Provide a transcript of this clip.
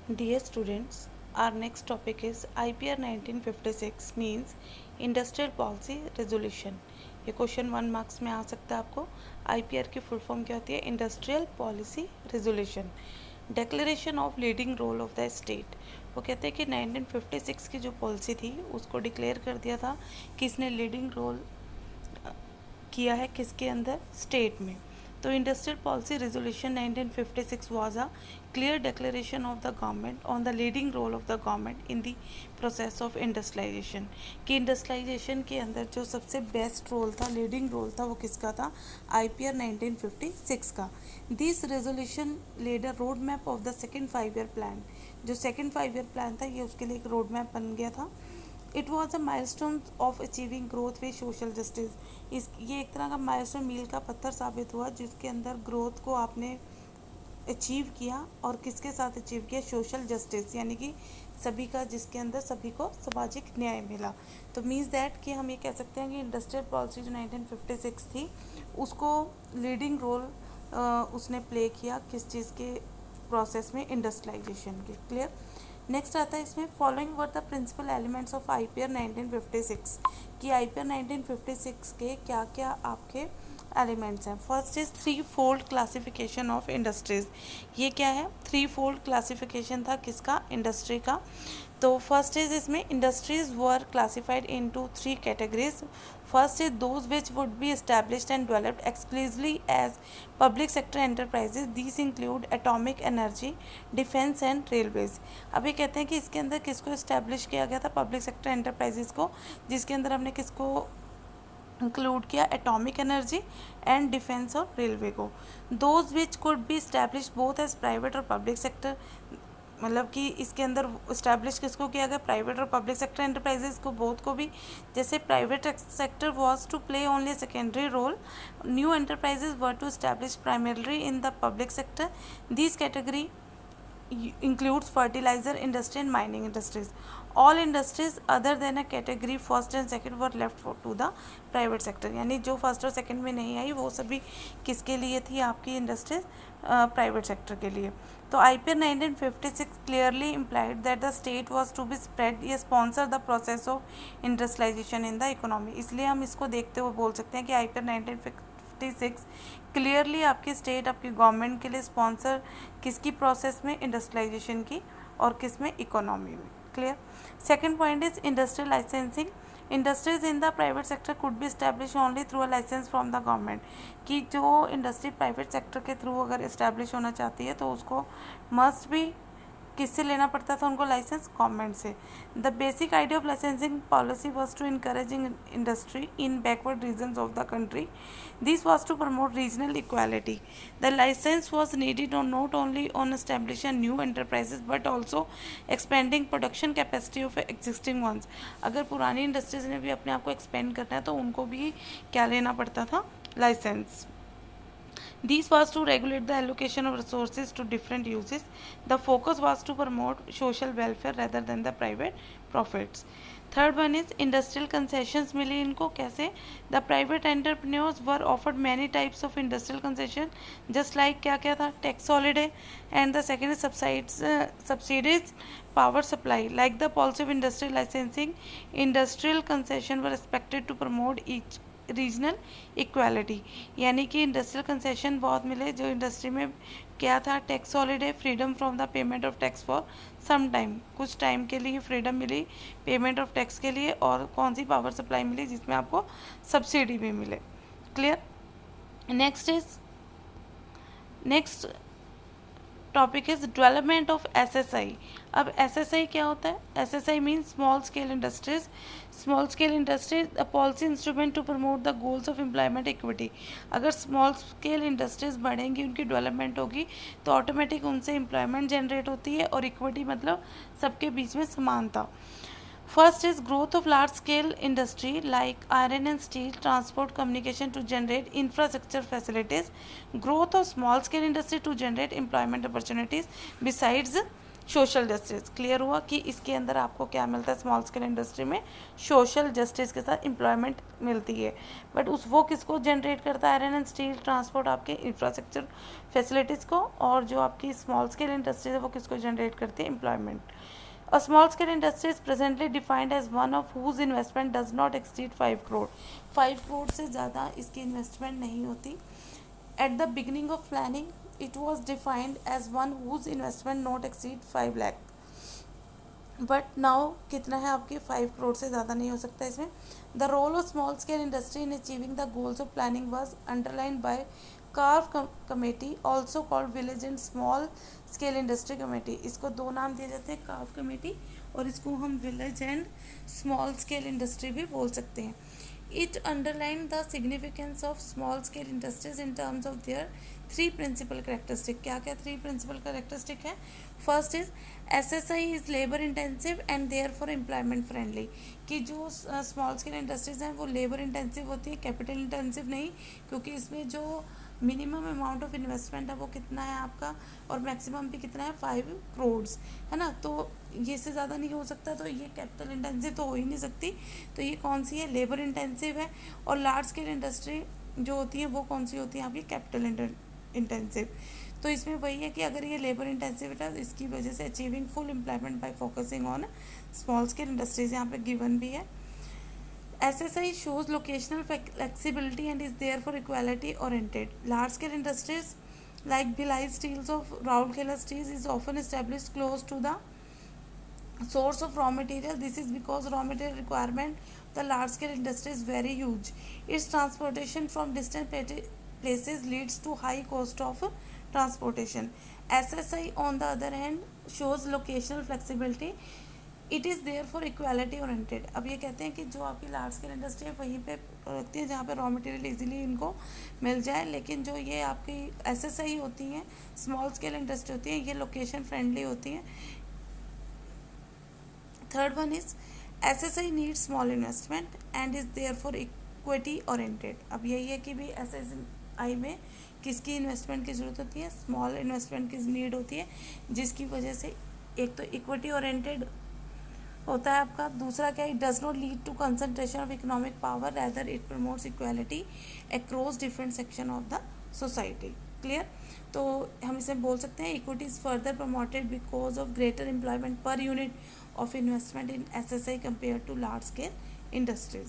Dear students, our next topic is IPR 1956 means Industrial Policy Resolution। ये question 1 marks में आ सकता है आपको। IPR की फुल फॉर्म क्या होती है? Industrial policy resolution. Declaration of leading role of the state. वो कहते हैं कि 1956 की जो पॉलिसी थी उसको डिक्लेयर कर दिया था कि इसने लीडिंग रोल किया है किसके अंदर? स्टेट में। तो industrial policy resolution 1956 was a clear declaration of the government on the leading role of the government in the process of industrialisation. कि इंडस्ट्रियलाइजेशन के अंदर जो सबसे बेस्ट रोल था, लीडिंग रोल था, वो किसका था? IPR 1956 का। This resolution led a road map of the second 5 year plan. जो सेकेंड 5 ईयर प्लान था ये उसके लिए एक रोड मैप बन गया था। It was a milestone of achieving growth with social justice. ये एक तरह का माइलस्टोन, मील का पत्थर साबित हुआ जिसके अंदर ग्रोथ को आपने अचीव किया। और किसके साथ अचीव किया? सोशल जस्टिस, यानी कि सभी का, जिसके अंदर सभी को सामाजिक न्याय मिला। तो मीन्स दैट कि हम ये कह सकते हैं कि इंडस्ट्रियल पॉलिसी जो 1956 थी उसको लीडिंग रोल उसने प्ले किया किस चीज़ के प्रोसेस में? इंडस्ट्रियलाइजेशन के। क्लियर। नेक्स्ट आता है इसमें following were the principal elements of IPR 1956। कि IPR 1956 के क्या क्या आपके एलिमेंट्स हैं। First is 3-fold classification of industries. ये क्या है? 3-fold क्लासिफिकेशन था किसका? इंडस्ट्री का। तो फर्स्ट इज इसमें industries were classified into 3 categories. First is those which would be established and developed exclusively as public sector enterprises. These include atomic energy, defence and railways. अभी कहते हैं कि इसके अंदर किसको इस्टेब्लिश किया गया था? पब्लिक सेक्टर एंटरप्राइजेज को, जिसके अंदर हमने किसको इंक्लूड किया? एटॉमिक एनर्जी एंड डिफेंस और रेलवे को। Those which could be establish both as private और पब्लिक सेक्टर। मतलब कि इसके अंदर इस्टेब्लिश किसको किया गया? प्राइवेट और पब्लिक सेक्टर एंटरप्राइजेज को, बोथ को भी। जैसे private sector was to play only secondary role, new enterprises were to establish primarily in the public sector. This category includes fertilizer industry and mining industries. All industries other than a category first and second were left to the private sector। यानी जो first और second में नहीं आई वो सभी किसके लिए थी? आपकी इंडस्ट्रीज प्राइवेट सेक्टर के लिए। तो IPR 1956 clearly implied that the state was to be spread या sponsor the process of industrialization in the economy। इसलिए हम इसको देखते हुए बोल सकते हैं कि IPR 1956 क्लियरली आपकी स्टेट, आपकी गवर्नमेंट के लिए स्पॉन्सर किसकी प्रोसेस में? इंडस्ट्रियलाइजेशन की, और किस में? इकोनॉमी में। Clear. Second point is industrial licensing. Industries in the private sector could be establish only through a licence from the government. कि जो इंडस्ट्री प्राइवेट सेक्टर के थ्रू अगर इस्टेब्लिश होना चाहती है तो उसको मस्ट भी किससे लेना पड़ता था? उनको लाइसेंस गवर्नमेंट से। The basic idea of licensing policy was to encouraging industry in backward regions of the country. This was to promote regional equality. The licence was needed not only on establish new enterprises but also expanding production capacity of existing ones. अगर पुरानी industries ने भी अपने आप को expand करना है तो उनको भी क्या लेना पड़ता था? Licence. This was to regulate the allocation of resources to different uses. The focus was to promote social welfare rather than the private profits. Third one is industrial concessions मिली इनको कैसे? The private entrepreneurs were offered many types of industrial concession, just like क्या क्या था? Tax holiday, and the second is subsidies, power supply. Like the policy of industrial licensing, industrial concession were expected to promote each regional equality. यानी कि industrial concession बहुत मिले। जो industry में क्या था? Tax holiday, freedom from the payment of tax for some time, कुछ time के लिए फ्रीडम मिली पेमेंट ऑफ टैक्स के लिए। और कौन सी? पावर सप्लाई मिली जिसमें आपको सब्सिडी भी मिले। Clear. Next topic is development of SSI। अब SSI क्या होता है? SSI means small scale industries. Small scale industries a policy instrument to promote the goals of employment equity. अगर स्मॉल स्केल इंडस्ट्रीज बढ़ेंगी, उनकी डेवलपमेंट होगी तो ऑटोमेटिक उनसे एम्प्लॉयमेंट जनरेट होती है, और इक्विटी मतलब सबके बीच में समानता। First is growth of large scale industry like iron and steel, transport, communication to generate infrastructure facilities. Growth of small scale industry to generate employment opportunities. Besides social justice. Clear हुआ कि इसके अंदर आपको क्या मिलता है, स्मॉल स्केल इंडस्ट्री में social justice के साथ एम्प्लॉयमेंट मिलती है। बट उस वो किसको जनरेट करता है, आयरन एंड स्टील ट्रांसपोर्ट आपके इंफ्रास्ट्रक्चर फैसिलिटीज़ को, और जो आपकी स्मॉल स्केल इंडस्ट्रीज है वो किसको जनरेट करती है, employment. A small scale industry is presently defined as one of whose investment does not exceed 5 crore. 5 crore से ज़्यादा इसकी इन्वेस्टमेंट नहीं होती। At the beginning of planning, it was defined as one whose investment not exceed 5 lakh. But now कितना है आपके 5 करोड़ से ज़्यादा नहीं हो सकता इसमें। The role of small scale industry in achieving the goals of planning was underline by Karve committee, also called village and small scale industry committee. इसको दो नाम दिए जाते हैं, कार्व कमेटी, और इसको हम village and small scale industry भी बोल सकते हैं। It underlined the significance of small scale industries in terms of their three principal characteristics. क्या क्या three principal characteristics है? First is SSI is labor intensive and therefore employment friendly. कि जो small scale industries हैं वो labor intensive होती है, capital intensive नहीं, क्योंकि इसमें जो मिनिमम अमाउंट ऑफ इन्वेस्टमेंट है वो कितना है आपका, और मैक्सिमम भी कितना है, 5 करोड़, है ना। तो ये से ज़्यादा नहीं हो सकता, तो ये कैपिटल इंटेंसिव तो हो ही नहीं सकती। तो ये कौन सी है, लेबर इंटेंसिव है। और लार्ज स्केल इंडस्ट्री जो होती है वो कौन सी होती है आपकी, कैपिटल इंटेंसिव। तो इसमें वही है कि अगर ये लेबर इंटेंसिव है तो इसकी वजह से achieving full employment bye focusing on small scale industries, यहाँ पे गिवन भी है। SSI shows locational flexibility and is therefore equality oriented. Large scale industries like Bhilai Steels of Rourkela Steels is often established close to the source of raw material. This is because raw material requirement the large scale industry is very huge. Its transportation from distant places leads to high cost of transportation. SSI on the other hand shows locational flexibility. It is there for equality oriented. अब ये कहते हैं कि जो आपकी large scale industry है वहीं पे रखती है जहाँ पे रॉ मटेरियल इजीली इनको मिल जाए, लेकिन जो ये आपकी एसएसआई होती हैं, स्मॉल स्केल इंडस्ट्री होती है, ये लोकेशन फ्रेंडली होती हैं। Third one is SSI need small investment and is there for equity oriented. अब यही है कि भाई एसएसआई में किसकी इन्वेस्टमेंट की ज़रूरत होती है, स्मॉल इन्वेस्टमेंट की नीड होती है, जिसकी वजह से एक तो इक्विटी ओरिएंटेड होता है आपका, दूसरा क्या, it does not lead to concentration of economic power, rather it promotes equality across different section of the society. Clear. तो हम इसे बोल सकते हैं equity is further promoted because of greater employment per unit of investment in SSI compare to large scale industries.